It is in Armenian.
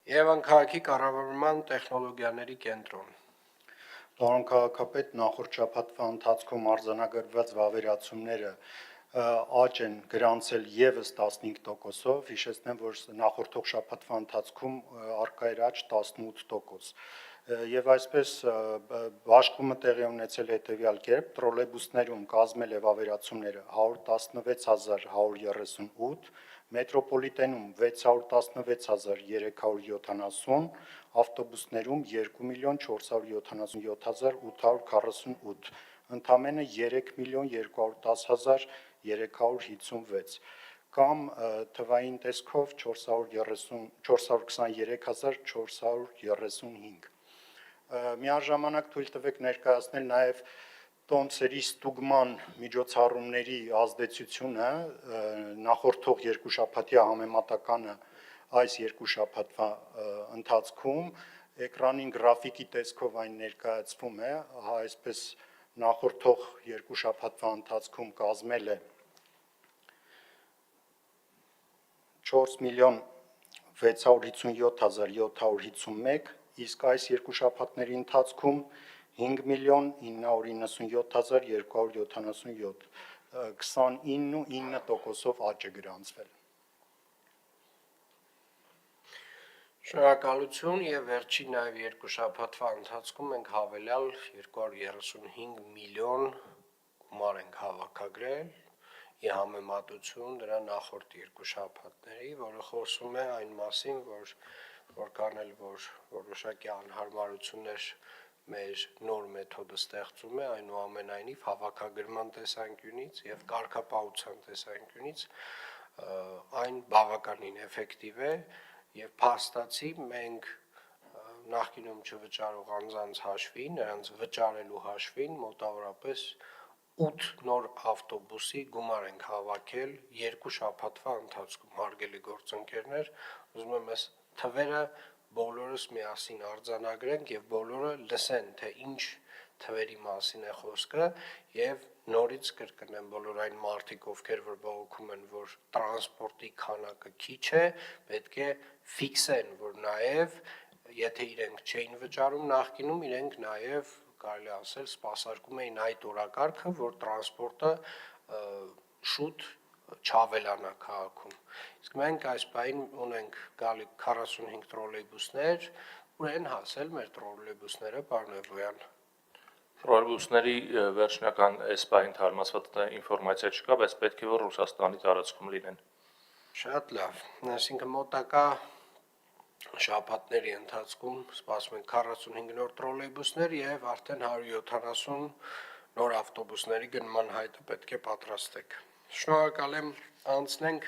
Երևան քաղաքի կառավարման տեխնոլոգիաների կենտրոն։ Պարոն քաղաքապետ, նախորդ շաբաթվա ընթացքում արձանագրված վավերացումները աճ են գրանցել եւս 15%-ով, հիշեցնեմ, որ նախորդող շաբաթվա ընթացքում առկա էր աճ 18%։ Եվ այսպես բաշխումը տեղի ունեցել հետևյալ կերպ, տրոլեյբուսներում կազմել է վավերացումները 116138, մետրոպոլիտենում 616370, ավտոբուսներում 2,477,848, ընդամենը 3,210,356 կամ թվային տեսքով 423,435։ Միաժամանակ թույլ տվեք ներկայացնել նաև տոմսերի ստուգման միջոցառումների ազդեցությունը նախորդող երկու շաբաթյա համեմատականը այս երկու շաբաթվա ընթացքում էկրանին գրաֆիկի տեսքով այն ներկայացվում է, այսպես նախորդող երկու շաբաթվա ընթացքում կազմել է 4,657,751, իսկ այս երկու շաբաթների ընթացքում 5,997,277, 29.9%-ով աճ է գրանցվել։ Շնորհակալություն եւ վերջին նաեւ երկու շաբաթվա ընթացքում մենք հավելյալ 235 միլիոն գումար ենք հավաքագրել ի համեմատություն դրա նախորդ երկու շաբաթների, որը խոսում է այն մասին, որքան էլ որ որոշակի անհարմարություններ մեր նոր մեթոդը ստեղծում է, այնուամենայնիվ հավաքագրման տեսանկյունից եւ կարգապահության տեսանկյունից այն բավականին էֆեկտիվ է եւ փաստացի մենք նախկինում չվճարող անձանց հաշվին, նրանց վճարելու հաշվին մոտավորապես 8 նոր ավտոբուսի գումար ենք հավաքել երկու շաբաթվա ընթացքում, հարգելի գործընկերներ, ուզում եմ այս թվերը բոլորս միասին արձանագրենք եւ բոլորը լսեն, թե ինչ թվերի մասին է խոսքը եւ նորից կրկնեմ բոլոր այն մարդիկ, ովքեր որ բողոքում են, որ տրանսպորտի քանակը քիչ է, պետք է ֆիքսեն, որ նաեւ եթե իրենք չէին վճարում նախկինում, իրենք նաեւ կարելի ասել սպասարկում էին այդ օրակարգը, որ տրանսպորտը շուտ չավելանա քաղաքում։ Իսկ մենք այս պահին ունենք գալի 45 տրոլեյբուսներ, ուր են հասել մեր տրոլեյբուսները, պարոն Էվոյան։ Տրոլեյբուսների վերջնական այս պահին թարմացված ինֆորմացիա չկա, բայց պետք է որ Ռուսաստանի տարածքում լինեն։ Շատ լավ, այսինքն մոտակա շաբաթների ընթացքում սպասում են 45 նոր տրոլեյբուսներ եւ արդեն 170 նոր ավտոբուսների գնման հայտը պետք է պատրաստեք։ Շնորհակալ եմ, անցնենք